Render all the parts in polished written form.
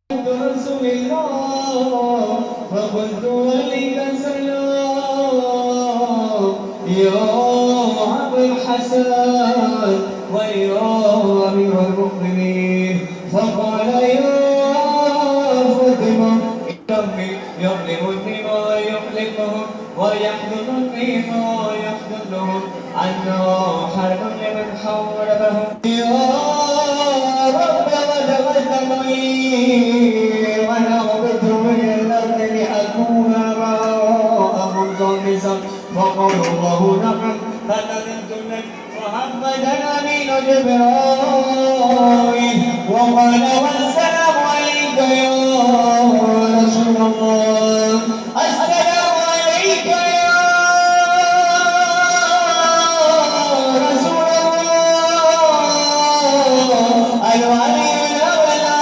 رسول الله فقلت عليك السلام يا أبا الحسن ويا أمير المؤمنين. فقال يا فاطمة يظلمني ما يظلمهم ويحزنني ما يحزنهم أنا حرب لمن حاربهم. يا رب وتغزني وأنا عبدت من الأرض لأكون وراءهم ظالما. فقال الله نعم فنزلت لك محمدا أمين جبرائيل وقال والسلام عليك يا رسول الله. السلام عليك يا رسول الله. الوالي ولا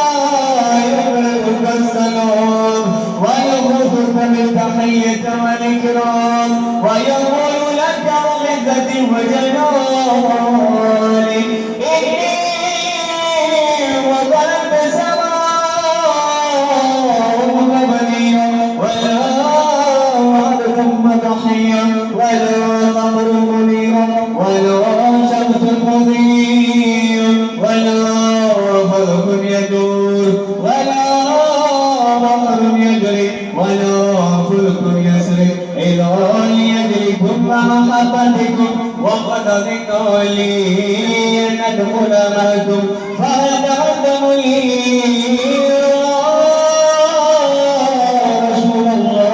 يقرئك السلام ويخرجك بالتحية والإكرام ويقول لك وعزتي وجلالي إني وظلمت سماء مبنيا ولا عبد مضحيا ولا قمر منيرا ولا شمس مضيا ولا فلك يدور ولا بحر يجري ولا فلك يسري إلا ليدركم محبتكم وقد ذكر لي أن أدخل معكم فهل تعلم لي رسول الله.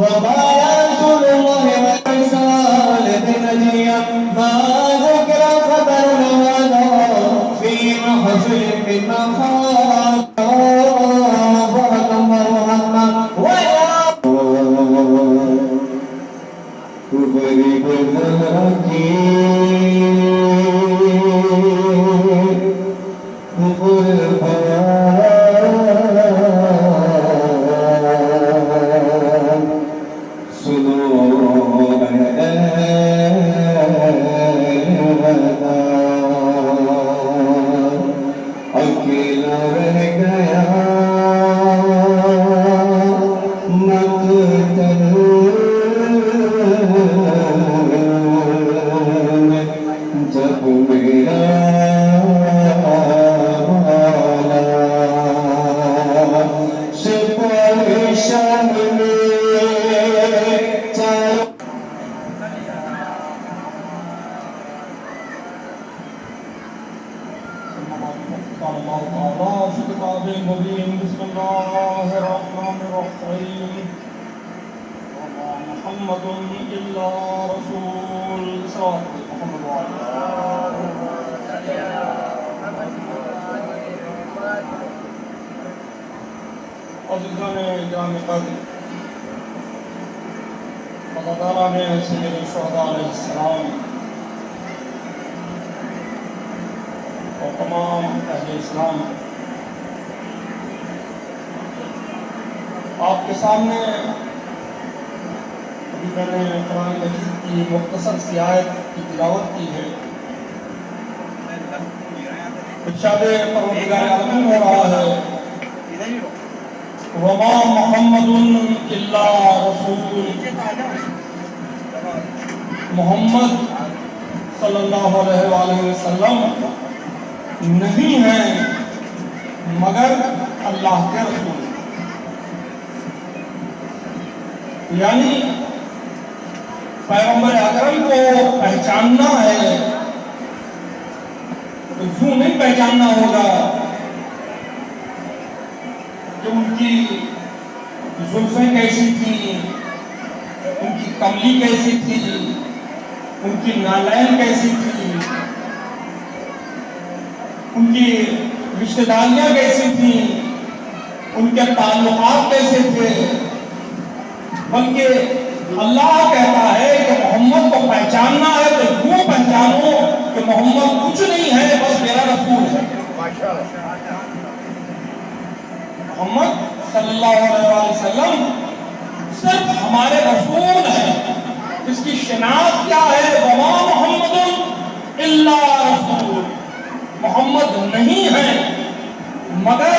وقال رسول الله والرسالة نجيا ما ذكر خبر هذا في محفل من محاضر بارك الله عما ويا غريب الحكيم البيان سنو اکیلا رہ گیا جب میرا مولا سے پریشان میں چاہے بسم اللہ الرحمن الرحیم محمد إلا رسول محمد عزیزان جامع قدر اللہ تعالیٰ نے سید الشہداء علیہ السلام اور تمام اہل اسلام آپ کے سامنے میں نے قرآن مجید کی مختصر سی آیت کی تلاوت کی ہے. ارشاد پروردگار عالمین ہو رہا ہے وما محمد الا رسول. محمد صلی اللہ علیہ وآلہ وسلم نہیں ہیں مگر اللہ کے رسول. یعنی پیغمبر اکرم کو پہچاننا ہے تو یوں نہیں پہچاننا ہوگا کہ ان کی زلفیں کیسی تھی, ان کی کملی کیسی تھی, ان کی نالین کیسی تھی, ان کی رشتہ داریاں کیسی تھیں, ان کے تعلقات کیسے تھے, بلکہ اللہ کہتا ہے کہ محمد کو پہچاننا ہے تو یوں پہچانو کہ محمد کچھ نہیں ہے بس میرا رسول ہے. محمد صلی اللہ علیہ وسلم صرف ہمارے رسول ہیں. اس کی شناخت کیا ہے؟ وما محمد الا رسول. محمد نہیں ہے مگر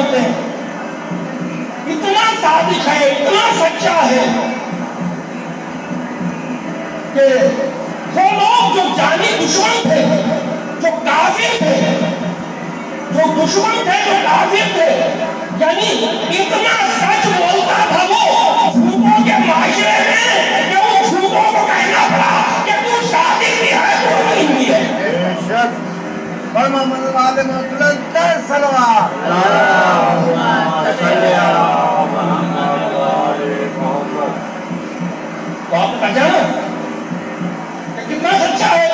مانتے ہیں، اتنا صادق ہے، اتنا سچا ہے کہ وہ لوگ جو جانی دشمن تھے، جو کافر تھے، جو دشمن تھے، جو کافر تھے، یعنی اتنا سچ بولتا تھا وہ جھوٹوں کے معاشرے میں کہ وہ جھوٹوں کو کہنا پڑا کہ تو صادق بھی ہے، تو نہیں بھی ہے۔ بے شک محمد والے محمد صلوات تو آپ نے کہا کہ کتنا سچا ہے،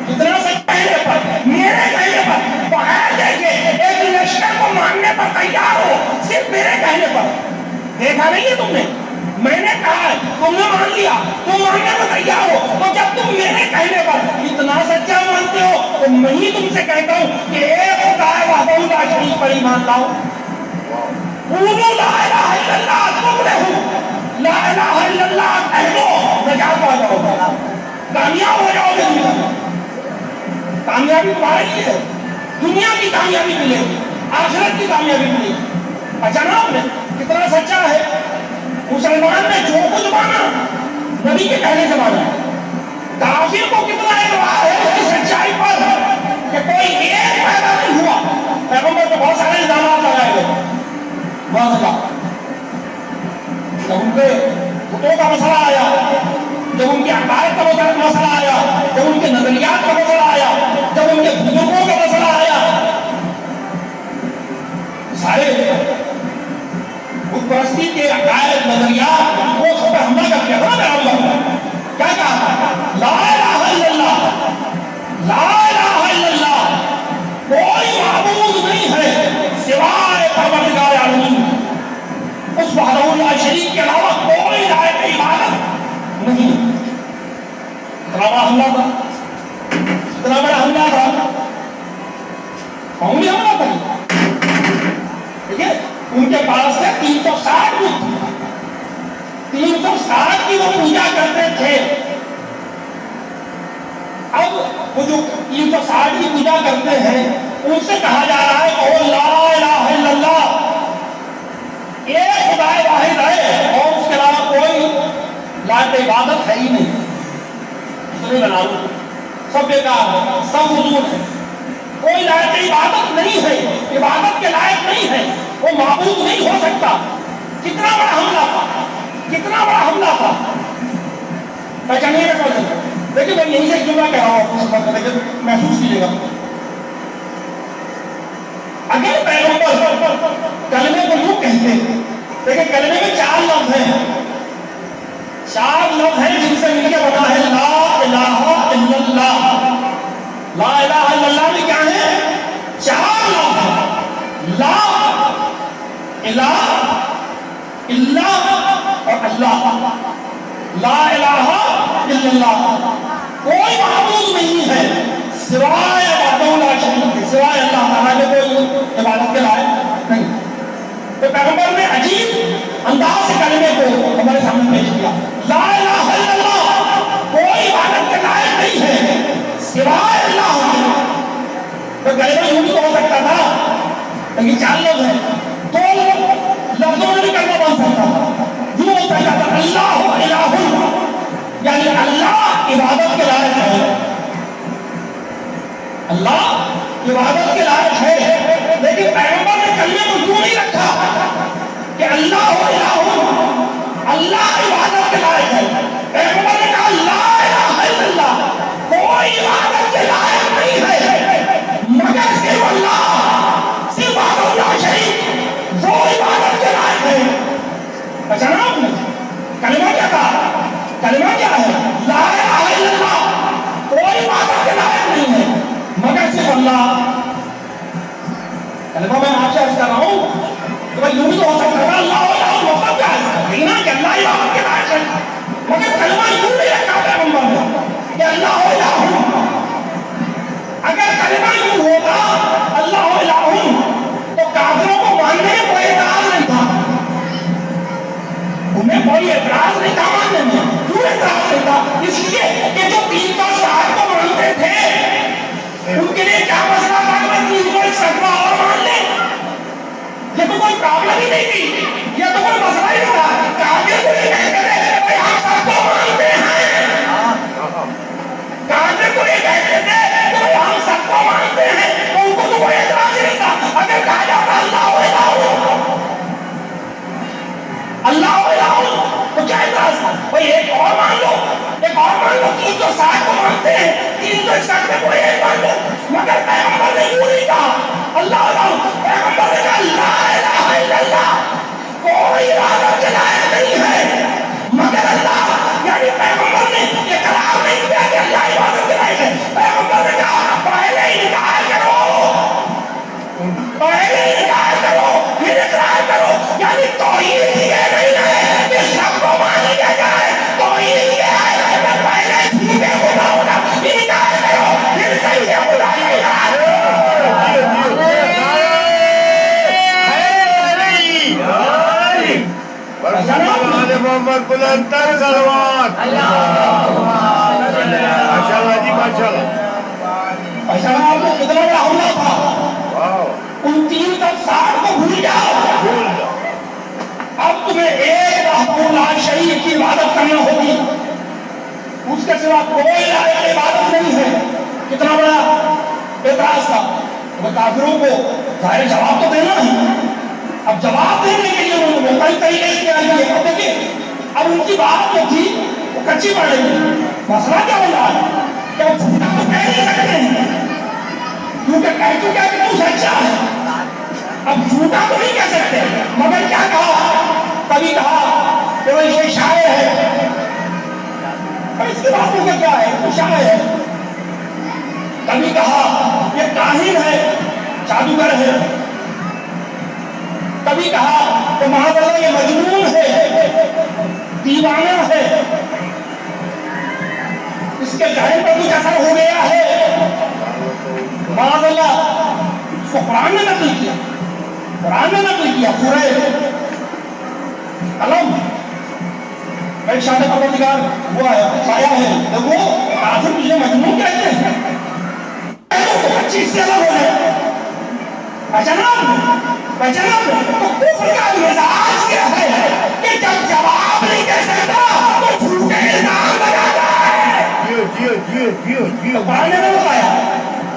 کتنا سچا کہنے پر، میرے کہنے پر بغیر دیکھے ایک لشکر کو ماننے پر تیار ہو، صرف میرے کہنے پر۔ دیکھا نہیں ہے تم نے، میں نے کہا ہے، تم نے مان لیا، تم ماننے پر تیار ہو، تو جب تم میرے کہنے پر اتنا سچا مانتے ہو تو میں ہی تم سے کہتا ہوں کہ ایک خدا وحدہ لا شریک پر ایمان لاؤ۔ قولوا لا الہ الا اللہ تفلحوا، لا الہ الا اللہ کہہ دو، نجات پا جاؤ گے، کامیاب ہو جاؤ گے دنیا میں۔ کامیابی تمہارے لیے ہے، دنیا کی کامیابی ملے گی، آخرت کی کامیابی ملے گی۔ اچھا آپ نے کتنا سچا ہے، مسلمان نے جو کچھ مانا نبی کے کہنے سے مانا ہے۔ کافر کو کتنا اعتبار ہے اس کی سچائی پر کہ کوئی ایک پیدا نہیں ہوا، پیغمبر کو بہت سارے الزامات لگائے گئے، جب ان کے بتوں کا مسئلہ آیا، جب ان کے عقائد کا مسئلہ آیا، جب ان کے نظریات کا مسئلہ آیا، جب ان کے بزرگوں کا مسئلہ آیا، سارے بت پرستی کے عقائد نظریات وہ سب پہ حملہ کر دیا تھا نا پیغمبر۔ کیا کہا؟ لا الہ الا اللہ، لا الہ الا اللہ، کوئی معبود نہیں ہے سوائے پروردگار عالمین، اس وحدہ لا شریک کے علاوہ کوئی لائق عبادت نہیں۔ اتنا بڑا حملہ تھا، اتنا بڑا حملہ تھا، قومی حملہ تھا۔ ٹھیک ہے، ان کے پاس سے 360 بت، 360 کی وہ پوجا کرتے تھے۔ اب وہ جو 360 کی پوجا کرتے ہیں ان سے کہا جا رہا ہے او لا الہ الا اللہ، ایک خدا واحد ہے اور اس کے علاوہ کوئی لائق عبادت ہے ہی نہیں، اتنے بنا لو، سب بیکار ہے، سب فضول ہے، کوئی لائق عبادت نہیں ہے، عبادت کے لائق نہیں ہے، وہ معبود نہیں ہو سکتا۔ کتنا بڑا حملہ تھا، کتنا بڑا حملہ تھا، پہچانیے گا کون ہے؟ دیکھیں میں یہیں سے جملہ کہہ رہا ہوں، لیکن محسوس کیجیے گا۔ اگر پیغمبر کلمے کو یوں کہتے، دیکھیں کلمے میں 4 لفظ ہیں، 4 لفظ ہیں جن سے مل کے بنا ہے لا الہ الا اللہ۔ لا الہ الا اللہ میں کیا ہے؟ 4 لفظ، لا الہ الا اور اللہ، لا الہ الا اللہ، کوئی معبود نہیں ہے سوائے وحدہ لا شریک کے، سوائے اللہ تعالیٰ کے کوئی عبادت کے لائق نہیں۔ تو پیغمبر نے عجیب انداز سے کلمے کو ہمارے سامنے پیش کیا، لا الہ الا اللہ، کوئی عبادت کے لائق نہیں ہے سوائے اللہ کے۔ تو کلمہ یوں بھی تو ہو سکتا تھا، لیکن 4 لفظ ہیں، 2 لفظوں میں بھی کلمہ بن سکتا تھا، یوں ہو سکتا تھا اللہ الہ، یعنی اللہ عبادت کے لائق ہے، اللہ عبادت کے لائق ہے۔ لیکن پیغمبر نے کلمے کو یوں نہیں رکھا کہ اللہ الہ، اللہ عبادت کے لائق ہے، پیغمبر نے کہا لا الہ الا اللہ، کوئی عبادت کے لائق نہیں ہے مگر صرف اللہ، صرف وحدہ لا شریک، وہ عبادت کے لائق ہے۔ پہچانا آپ نے کلمہ کیا کہا؟ کلمہ کیا ہے؟ لا الہ الا اللہ، کوئی عبادت کے لائق نہیں ہے مگر صرف اللہ۔ کلمہ میں آپ سے عرض کر رہا ہوں کہ بھائی یوں بھی تو ہو سکتا ہے اللہ الہ، مطلب کیا ہے؟ کہنا کہ اللہ عبادت کے لائق ہے، مگر کلمہ یوں نہیں رکھا پیغمبر نے کہ اللہ الہ۔ اگر کلمہ یوں ہوگا اللہ الہ تو کافروں کو ماننے میں کوئی اعتراض نہیں تھا، انہیں کوئی اعتراض نہیں تھا ماننے میں۔ کیوں اعتراض نہیں تھا؟ اس لیے کہ جو 360 کو مانتے تھے ان کے لیے کیا مسئلہ تھا کہ 361 اور مان لیں؟ چاہتے ہیں 361 کو ایک بار دو، مگر پیغمبر نے یوں نہیں کہا. اللہ پیغمبر نے کہا لا الہ الا اللہ، کوئی عبادت کے لائق نہیں ہے مگر اللہ. یعنی پیغمبر نے یہ قرار نہیں دیا کہ اللہ عبادت کے لائق ہے. پیغمبر نے کہا پہلے انکار کرو، پہلے انکار کرو پھر اقرار کرو. یعنی توحید یہ نہیں ہے کہ سب کو مان لیا جائے، توحید یہ ہے کہ پہلے جھوٹے خدا ہونا انکار کرو پھر صحیح خدا کا اقرار کرو. محمد بلندر صلوات. ماشاءاللہ جی ماشاءاللہ. آپ کو کتنا بڑا حملہ تھا. ان 360 کو بھول جاؤ. اب تمہیں ایک محبوب لا شریف کی عبادت کرنا ہوگی، اس کے سوا کوئی لائق عبادت نہیں ہے. کتنا بڑا اعتراض تھا. وہ کافروں کو ظاہر جواب تو دینا نہیں. اب جواب دینے کے لیے انہوں نے کئی طریقے اختیار کیے. اب دیکھیے اب ان کی بات جو تھی وہ کچی پڑ رہی ہے. مسئلہ کیا ہو رہا ہے کہ وہ جھوٹا تو کہہ نہیں سکتے ہیں کیونکہ کہہ چکا کہ تو سچا ہے. اب جھوٹا تو نہیں کہہ سکتے مگر کیا کہا؟ کبھی کہا کہ وہ یہ شاعر ہے. اب اس کی باتوں کا کیا ہے؟ وہ شاعر ہے. کبھی کہا یہ کاہن ہے، جادوگر ہے. کبھی کہا کہ معاذ اللہ یہ مجنون ہے، دیوانہ ہے، اس کے ذہن پر کچھ اثر ہو گیا ہے. معاذ اللہ اس کو قرآن نے نقل کیا، قرآن نے نقل کیا. سورہ قلم ایک شان پروردگار ہوا ہے آیا ہے. وہ کافر مجھے مجنون کہتے ہیں تو ہر چیز سے الگ ہو جائے. جناب تو کفر کا مزاج کیا ہے کہ جب جواب نہیں دے سکتا تو جھوٹے الزام لگاتا ہے. تو قرآن نے بتایا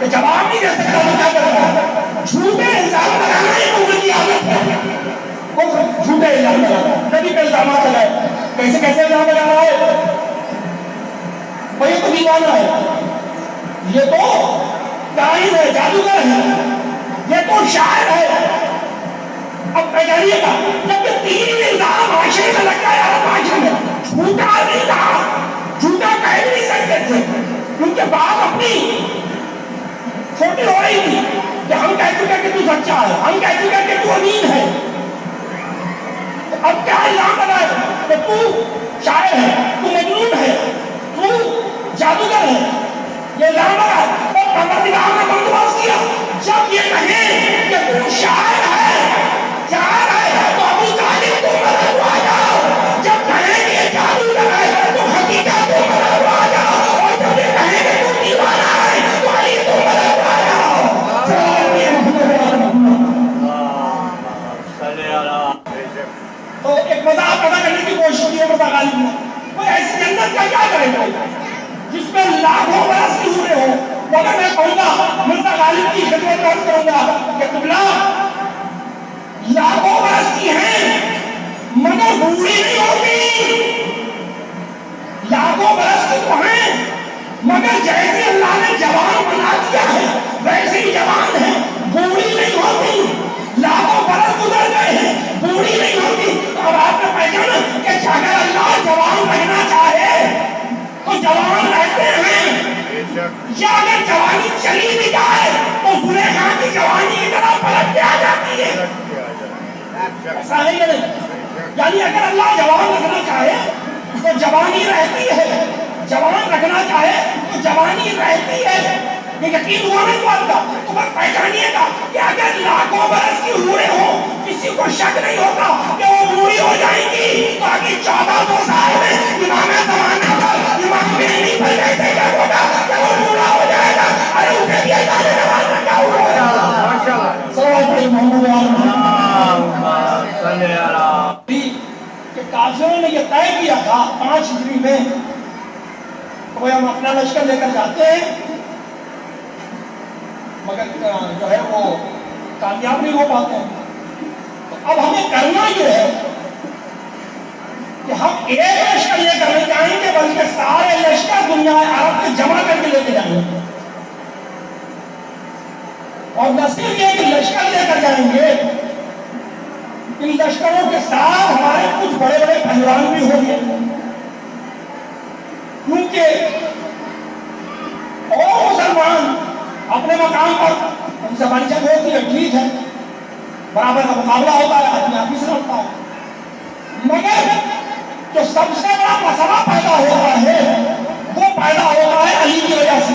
کہ جواب نہیں دے سکتا تو کیا کرتا ہے؟ جھوٹے الزام لگانا ہی کفر کی عادت ہے. کفر جھوٹے الزام لگانا، نبی پہ الزامات لگائے. کیسے کیسے الزام لگا رہا ہے؟ یہ تو دیوانہ ہے، یہ تو کاہن ہے، جادوگر ہے، یہ تو شاعر ہے. اب پہچانیے گا جب یہ 3 الزام معاشرے میں لگ گیا ہے، معاشرے میں جھوٹا نہیں تھا، جھوٹا کہہ نہیں سکتے تھے کیونکہ بات اپنی چھوٹی ہو رہی تھی کہ ہم کہہ چکے کہ تو سچا ہے، ہم کہہ چکے کہ تو امین ہے. اب کیا الزام لگائے کہ تو شاعر ہے، تو مجنون ہے، تو جادوگر ہے. یہ الزام لگائے اور پروردگار نے بندوبست کیا جب یہ کہیں کہ تو شاعر ہے تو ابو طالب کو مدد آ جاؤ. جب کہیں کہ یہ جادوگر ہے تو حقیقت کو مدد آ جاؤ. اور جب یہ کہیں کہ تو دیوانہ ہے تو علی کو مدد آ جاؤ. تو ایک مذاق پیدا کرنے کی کوشش کی ہے مرزا غالب نے. کوئی ایسی جنت کا کیا کرے گا جس میں لاکھوں برس کی ہوئے ہو. مگر میں کہوں گا مرزا غالب کی خدمت عرض کروں گا کہ قبلہ لاکھوں برس کی ہیں مگر بوڑھی نہیں ہوتی. لاکھوں برس کی تو ہیں مگر جیسے اللہ نے جوان بنا دیا ہے ویسے ہی جوان ہے، بوڑھی نہیں ہوتی. لاکھوں برس گزر گئے ہیں، بوڑھی نہیں ہوتی. تو اب آپ نے پہچانا کہ اگر اللہ جوان رہنا چاہے تو جوان رہتے ہیں، یا اگر جوانی چلی بھی جائے تو زلیخا کی جوانی کی طرح پلٹ کے آ جاتی ہے. ایسا ہے یا نہیں؟ یعنی اگر اللہ جوان رکھنا چاہے تو جوانی رہتی ہے، جوان رکھنا چاہے تو جوانی رہتی ہے. یہ یقین ہوا نہیں بات کا. تو بس پہچانیے گا کہ اگر لاکھوں برس کی ہوئے ہوں کسی کو شک نہیں ہوتا کہ وہ بوڑھی ہو جائیں گی. تو اگلی 1400 سال میں امام زمانہ پر امام مہدی پر کیسے کیا ہوگا کہ وہ بوڑھا ہو جائے گا. ارے اسے بھی اللہ نے نواز رکھا ہوا ہے. صلوات محمد کہ کافروں نے یہ طے کیا تھا 5 ہجری میں کہ ہم اپنا لشکر لے کر جاتے ہیں مگر جو ہے وہ کامیاب نہیں ہو پاتے ہیں. تو اب ہمیں کرنا یہ ہے کہ ہم ایک لشکر لے کر نہیں جائیں جائیں گے بلکہ سارے لشکر دنیا عرب کے جمع کر کے لے کے جائیں گے، اور نہ صرف یہ کہ لشکر لے کر جائیں گے، ان لشکروں کے ساتھ ہمارے کچھ بڑے بڑے پہلوان بھی ہوں گے، کیونکہ اور مسلمان اپنے مقام پر ان سے ہماری جنگ ہوتی ہے، ٹھیک ہے، برابر کا مقابلہ ہوتا ہے، آدمی آدمی سے لڑتا ہے، مگر جو سب سے بڑا مسئلہ پیدا ہوتا ہے وہ پیدا ہوتا ہے علی کی وجہ سے۔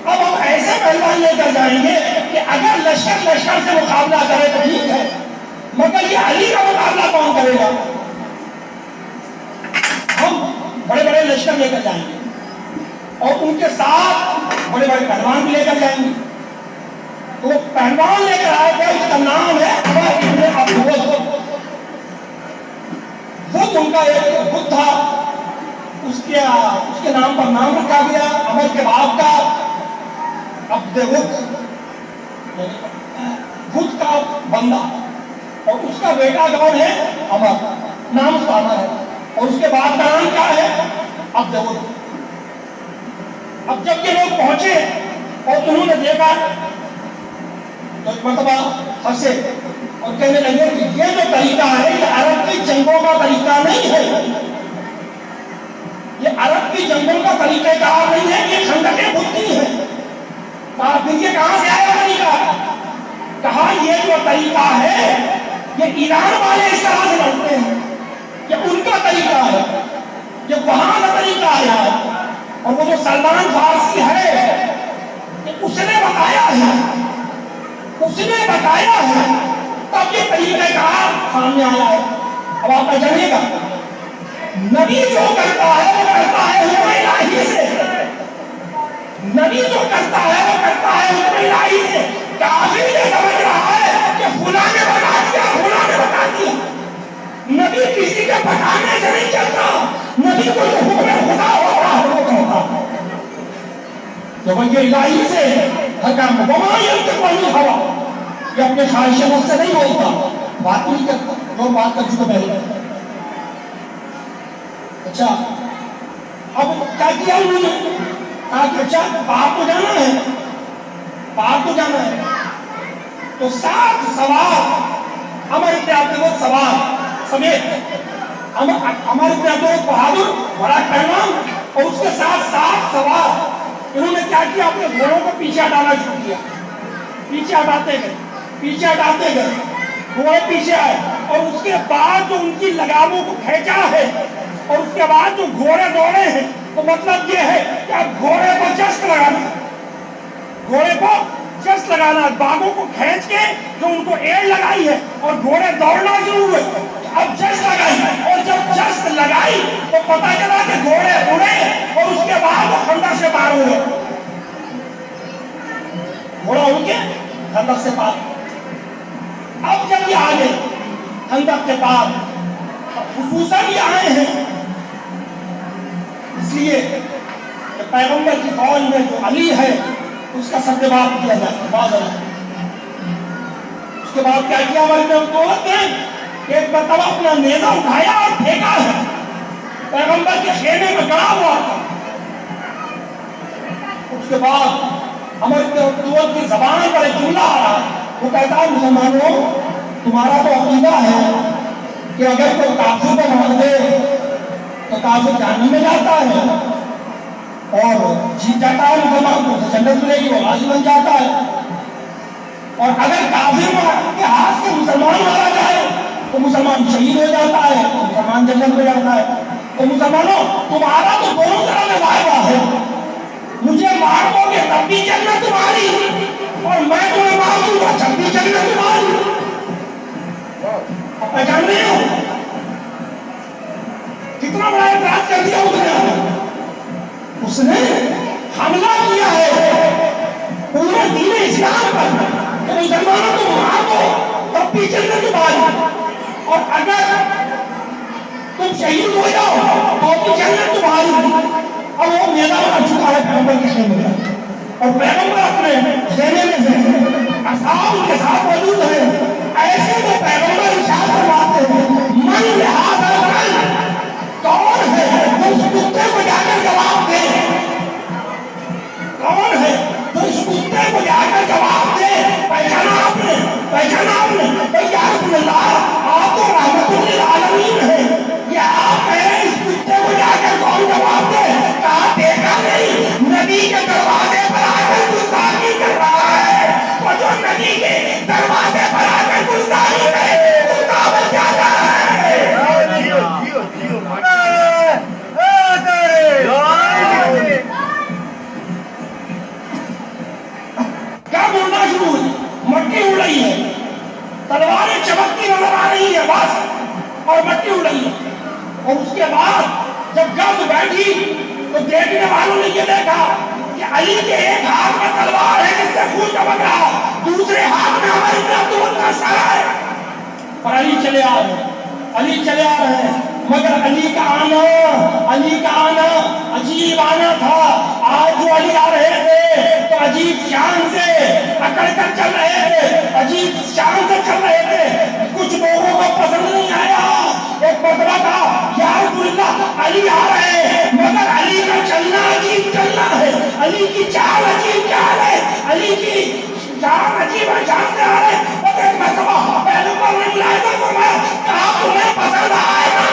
اب ہم ایسے پہلوان لے کر جائیں گے کہ اگر لشکر سے مقابلہ کرے تو ٹھیک ہے، مگر یہ علی کا مقابلہ کون کرے گا؟ ہم بڑے بڑے لشکر لے کر جائیں گے اور ان کے ساتھ بڑے بڑے پہلوان بھی لے کر جائیں گے۔ تو وہ پہلوان لے کر آئے تھے، اس کا نام ہے عمر ابن عبد الود۔ بدھ ان کا ایک بدھ تھا، اس کے نام پر نام رکھا گیا عمر کے باپ کا عبد بدھ کا بندہ، اور اس کا بیٹا کون ہے؟ عمر، نام اس کا عمر ہے، اور اس کے باپ کا نام کیا ہے؟ عبد بدھ۔ اب جب یہ لوگ پہنچے اور انہوں نے دیکھا تو ایک مرتبہ ہنسے اور کہنے لگے کہ یہ جو طریقہ ہے یہ عرب کی جنگوں کا طریقہ نہیں ہے، یہ عرب کی جنگوں کا طریقہ کار نہیں ہے، یہ خندقیں بدھتی ہے۔ پھر یہ کہاں سے آیا طریقہ؟ کہا یہ جو طریقہ ہے یہ ایران والے اس طرح سے لڑتے ہیں، یہ ان کا طریقہ ہے، یہ وہاں کا طریقہ آیا ہے، اور وہ جو سلمان فارسی ہے اس نے بتایا ہے، تب یہ طریقہ کار سامنے آیا ہے۔ اب آپ کا جانیے گا نبی جو کرتا ہے وہ کرتا ہے حکم الہی سے، نبی جو کرتا ہے وہ کرتا ہے حکم الہی سے۔ کافر یہ سمجھ رہا ہے کہ فلاں نے بتا دیا، فلاں نے بتا دیا، نبی کسی کے بتانے سے نہیں چلتا، نبی کو جو حکم خدا ہو رہا ہے وہ کہتا ہے، تو وہ یہ الہی سے حکم وما ينطق عن الهوى، یہ اپنے خواہش نفس سے نہیں بولتا، بات نہیں کرتا، جو بات کر چکے پہلے۔ اچھا اب کیا کیا انہوں نے؟ کہا کہ اچھا باہر تو جانا ہے، باہر تو جانا ہے، تو 7 سوار عمر ابن عبد الود سوار سمیت عمر ابن عبد الود بہادر بڑا پہلوان اور اس کے ساتھ 7 سوار، انہوں نے کیا کیا؟ اپنے گھوڑوں کو پیچھے ہٹانا شروع کیا، پیچھے ہٹاتے گئے، گھوڑے پیچھے آئے، اور اس کے بعد جو ان کی لگاموں کو کھینچا ہے اور اس کے بعد جو گھوڑے دوڑے ہیں، تو مطلب یہ ہے کہ اب گھوڑے کو جست لگانا، باغوں کو کھینچ کے جو ان کو ایڑ لگائی ہے اور گھوڑے دوڑنا شروع ہوئے، اب جست لگائی، اور جب جست لگائی تو پتہ چلا کہ گھوڑے اڑے اور اس کے بعد وہ خندق سے پار ہوئے، گھوڑا اڑ کے خندق سے پار۔ اب جب یہ آگے خندق کے پار خصوصاً یہ آئے ہیں اس لیے کہ پیغمبر کی فوج میں جو علی ہے اس کا سدباب کیا جائے۔ اس کے بعد کیا کیا ہمارے دولت نے؟ ایک مرتبہ اپنا نیزہ اٹھایا اور پھینکا ہے، پیغمبر کے خیمے میں گڑا ہوا تھا۔ اس کے بعد ہمارے دولت کی زبان پر ایک جملہ آ رہا ہے، وہ کہتا ہے مسلمانوں تمہارا تو عقیدہ ہے کہ اگر کوئی کافر کو مار دے تو کافر جہنم میں جاتا ہے اور جیت جاتا ہے، مسلمان کو جنت ملے گی، وہ غازی بن جاتا ہے، اور اگر کافر کے ہاتھ سے مسلمان مارا جائے تو مسلمان شہید ہو جاتا ہے، مسلمان جنت میں جاتا ہے۔ تو مسلمانوں تمہارا تو دونوں طرح میں وعدہ ہے، مجھے مار دو گے تب بھی جنت تمہاری، اور میں تمہیں مار دوں گا جب بھی جنت تمہاری۔ آپ پہچان رہے ہو کتنا بڑا اعتراض کر دیا اس نے حملہ کیا ہے پورے دین اسلام پر کہ مسلمانوں کو مار دو تب بھی جنت تمہاری، اور اگر تم شہید ہو جاؤ تو بھی جنت تمہاری۔ اب وہ میدان آ چکا ہے پیغمبر کے خیمے میں، اور پیغمبر اپنے خیمے میں ہیں، اصحاب کے ساتھ موجود ہیں، ایسے میں پیغمبر ارشاد فرماتے ہیں من لہذا کتے کو جا کر جواب دے، پہچانا آپ نے، پہچانا آپ نے، بھئی یا رسول اللہ آپ تو رحمت للعالمین ہیں، یہ آپ ہیں، اس کتے کو جا کر کون جواب دے؟ کہا دیکھا نہیں نبی کے دروازے پر آ کر گستاخی کر رہا ہے، اور جو نبی کے دروازے پر آ کر گستاخی کرے کتا بن جاتا ہے۔ کیا بولنا شروع ہوئی؟ مٹی اڑ رہی ہے، تلواریں چمکتی نظر آ رہی ہے بس، اور مٹی اڑ رہی ہے۔ اور اس کے بعد جب گرد بیٹھی تو دیکھنے والوں نے یہ دیکھا کہ علی کے ایک ہاتھ میں تلوار ہے جس سے خون چمک رہا، دوسرے ہاتھ میں عمر بن عبداللہ کا سر ہے، اور علی چلے آ رہے ہیں، علی چلے آ رہے ہیں، مگر علی کا آنا عجیب آنا تھا۔ آج جو علی آ رہے تھے تو عجیب شان سے اکڑ کر چل رہے تھے، عجیب شان سے چل رہے تھے، کچھ لوگوں کو پسند نہیں آیا۔ ایک مرتبہ کہا یا رسول اللہ علی آ رہے ہیں مگر علی کا چلنا عجیب چلنا ہے، علی کی چال عجیب چال ہے، علی کی شان عجیب شان سے آ رہے ہیں۔ اور ایک مرتبہ پیغمبر نے بلایا تو فرمایا کہا تمہیں پسند آئے گا،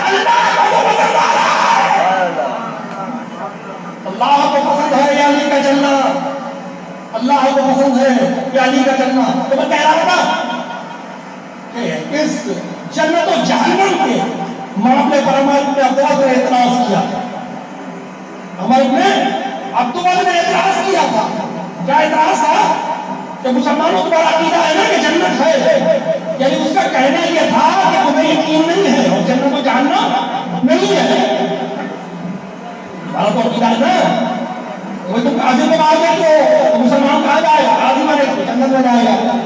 اللہ کو تو پسند آ رہا ہے، اللہ کو پسند ہے یا علی کا چلنا، اللہ کو پسند ہے یا علی کا چلنا۔ تو میں کہہ رہا تھا کہ اس جنت و جہنم کے معاملے پر ہمارے ابن عباس نے اعتراض کیا، ہمارے ابن عباس نے اعتراض کیا تھا۔ کیا اعتراض تھا؟ کہ مسلمانوں کا بڑا عقیدہ ہے نا کہ جنت ہے، یعنی اس کا کہنا یہ تھا کہ تمہیں یقین نہیں ہے اور جنت و جہنم نہیں ہے، بڑا تو عقیدہ ہے نا۔ وہ تم قاضی کو مار دے تو مسلمان کہاں جائے گا؟ قاضی مرے تو جنت میں جائے گا،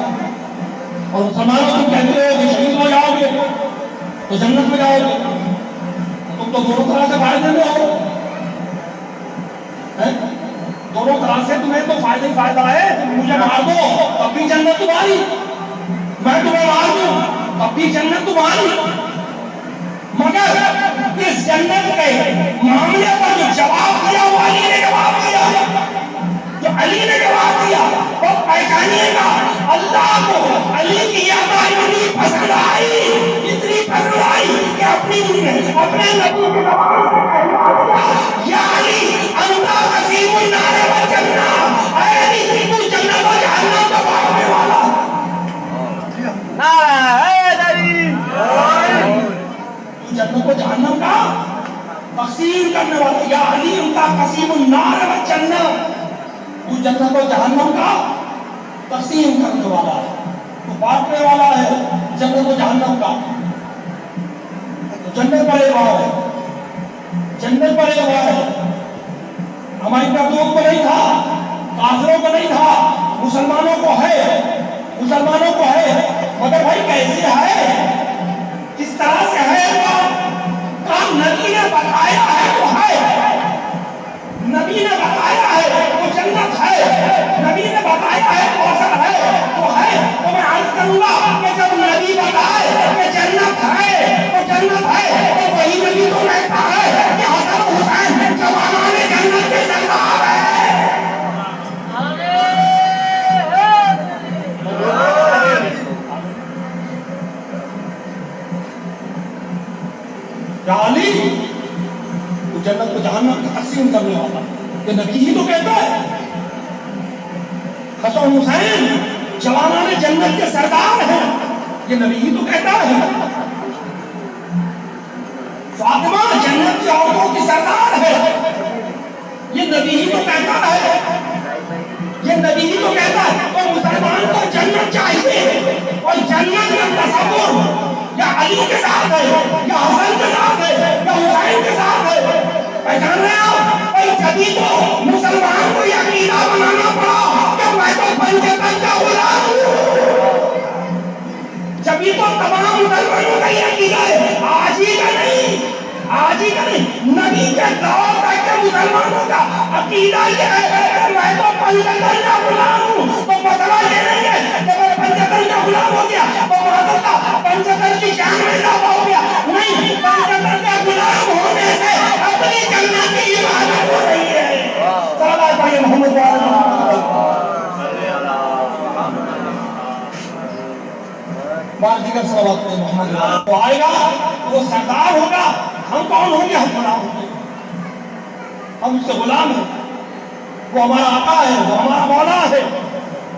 اور مسلمانوں تم کہتے ہو کہ شہید ہو جاؤ گے تو جنت میں جاؤ گے، تم تو دونوں طرح سے فائدے میں ہو، دونوں طرح سے تمہیں تو فائدہ ہی فائدہ ہے، تم مجھے مار دو تب بھی جنت تمہاری، میں تمہیں مار دوں تب بھی جنت تمہاری۔ مگر اس جنت کے معاملے پر جو جواب دیا وہ علی نے جواب دیا، جو علی نے جواب دیا وہ پہچانیے گا، اللہ کو علی کی یادگاری پسند آئی، اتنی پسند آئی کہ اپنے نبی کے زبان سے کہلوا دیا یا علی انت قسیم النار والجنہ، اے علی تو جنت و جہنم کا بانٹنے والا، تو جنت و جہنم کا تقسیم کرنے والا، یا علی انت قسیم النار والجنہ، تو جنت و جہنم کا تقسیم کرنے والا ہے، تو بانٹنے والا ہے جنت و جہنم کا۔ جنت پر ایک بات ہے، جنت پر ایک بات ہے، ہماری پردوں کو نہیں تھا، کافروں کو نہیں تھا، مسلمانوں کو ہے، مسلمانوں کو ہے، مگر بھائی کیسے ہے، کس طرح سے ہے، کام نبی نے بتایا ہے تو ہے، نبی نے بتایا ہے تو جنت ہے، نبی نے بتایا ہے تو اثر ہے تو ہے۔ تو میں عرض کروں گا کہ جب نبی بتائے کہ جنت ہے تو جنت ہے، تو وہی نبی تو کہتا ہے کہ حسن حسین جوانان جنت کے سردار ہے۔ علی تو جنت کو جہنم کا تقسیم کرنے والا، کہ نبی ہی تو کہتا ہے حسن حسین جوانان جنت کے سردار ہیں، یہ نبی ہی تو کہتا ہے، فاطمہ جنت کی عورتوں کی سردار ہے، یہ نبی ہی تو کہتا ہے، یہ نبی ہی تو کہتا ہے۔ تو مسلمان کو جنت چاہیے، اور جنت میں تصور یا علی کے ساتھ ہے یا حسن کے ساتھ ہے یا حسین کے ساتھ ہے، پہچان رہے آپ؟ اور جبھی تو مسلمان کو یہ عقیدہ بنانا پڑا کہ میں تو پنجتن کا غلام ہوں، جبھی تو تمام مسلمانوں کا یہ عقیدہ ہے، آج ہی کا نہیں، آج ہی کا نہیں، نبی کے دور تک کے مسلمانوں کا عقیدہ یہ ہے کہ میں تو پنجتن کا غلام ہوں۔ تو مسئلہ یہ نہیں ہے کہ میں پنجتن کا غلام ہو گیا تو معذاللہ پنجتن کی شان میں اضافہ ہو گیا، نہیں، پنجتن کا غلام ہونے سے اپنی جنت کی عبادت ہو رہی ہے۔ صلی اللہ علیہ وسلم محمد بار دیگر صلوات پہ محمد وہ آئے گا، وہ سردار ہوگا، ہم کون ہوں گے؟ ہم غلام ہوں گے، ہم اس سے غلام ہیں، وہ ہمارا آقا ہے، وہ ہمارا مولا ہے،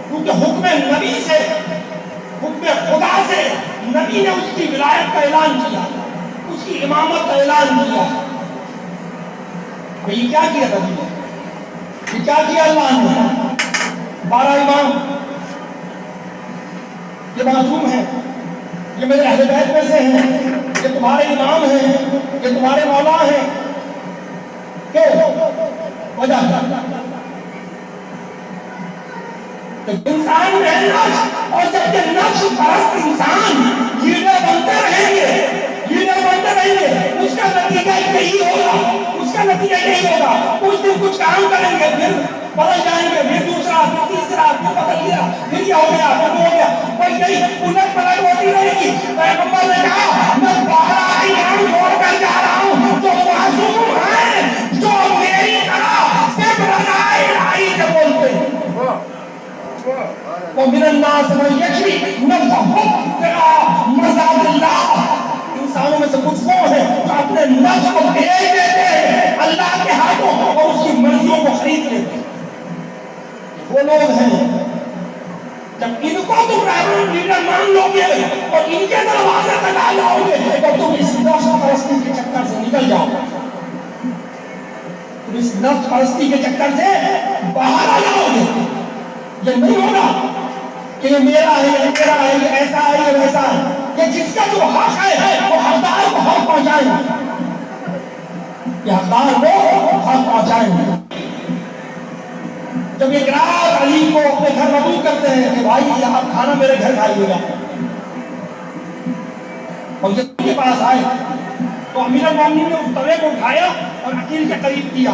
کیونکہ حکم نبی سے، حکم خدا سے نبی نے اس کی ولایت کا اعلان کیا، اس کی امامت کا اعلان کیا۔ یہ کیا کیا تھا؟ یہ کیا کیا اللہ نے؟ 12 امام یہ معصوم ہیں، یہ میرے اہل بیت میں سے ہیں، یہ تمہارے امام ہیں، یہ تمہارے مولا ہیں۔ کیوں؟ وجہ انسان میں نفس، اور جب کہ نفس پرست انسان لیڈر بنتے رہیں گے، لیڈر بنتے رہیں گے، اس کا نتیجہ یہی ہوگا، اس کا نتیجہ یہی ہوگا، کچھ دن کچھ کام کریں گے، پھر بدل جائیں گے، پھر دوسرا، پھر تیسرا، پھر بدل گیا، پھر یہ ہو گیا، پھر وہ ہو گیا، بس یہی الٹ پلٹ ہوتی رہے گی۔ پیغمبر نے کہا میں 12 امام چھوڑ کر جا رہا ہوں جو معصوم ہیں، جو میری طرح صرف رضائے الہی سے بولتے ہیں۔ وَمِنَ النَّاسِ مَن يَشْرِي نَفْسَهُ ابْتِغَاءَ مَرْضَاتِ اللَّهِ، انسانوں میں سے کچھ وہ ہیں جو اپنے نفس کو بیچ دیتے ہیں اللہ کے ہاتھوں اور اس کی مرضیوں کو خرید لیتے ہیں۔ وہ لوگ ہیں جب ان کو تم رہبر لیڈر مان لو گے اور ان کے دروازے تک آ جاؤ گے تو تم اس نفس پرستی کے چکر سے نکل جاؤ گے، تم اس نفس پرستی کے چکر سے باہر آ جاؤ گے۔ یہ نہیں ہوگا کہ یہ میرا ہے، یہ میرا ہے، یہ ایسا ہے، یہ ویسا ہے، یہ جس کا جو حق ہے وہ حقدار کو حق پہنچائیں گے، یہ حقدار کو حق پہنچائیں گے۔ جب ایک رات علی کو اپنے گھر مدعو کرتے ہیں کہ بھائی آپ کھانا میرے گھر کھائیے گا، اور یہ ان کے پاس آئے تو امیر المومنین نے اس توے کو اٹھایا اور عقیل کے قریب کیا،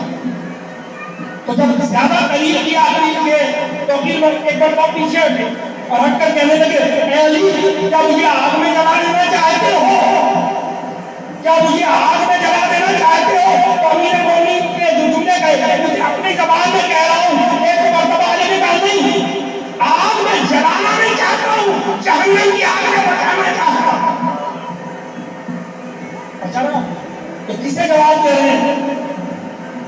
تو جب زیادہ قریب کیا عقیل کے تو عقیل ایک مرتبہ پیچھے ہٹے اور ہٹ کر کہنے لگے اے علی کیا مجھے آگ میں جلا دینا چاہتے ہو؟ کیا مجھے آگ میں جلا دینا چاہتے ہو؟ تو امیر المومنین کے جو جملے کہے مجھے اپنی زبان میں کہہ رہا ہوں، ایک مرتبہ علی نے کہا نہیں، آگ میں جلانا نہیں چاہتا ہوں، جہنم کی آگ میں بچانا چاہتا ہوں۔ اچھا نا، تو کسے جواب دے رہے ہیں؟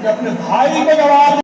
کہ اپنے بھائی کو جواب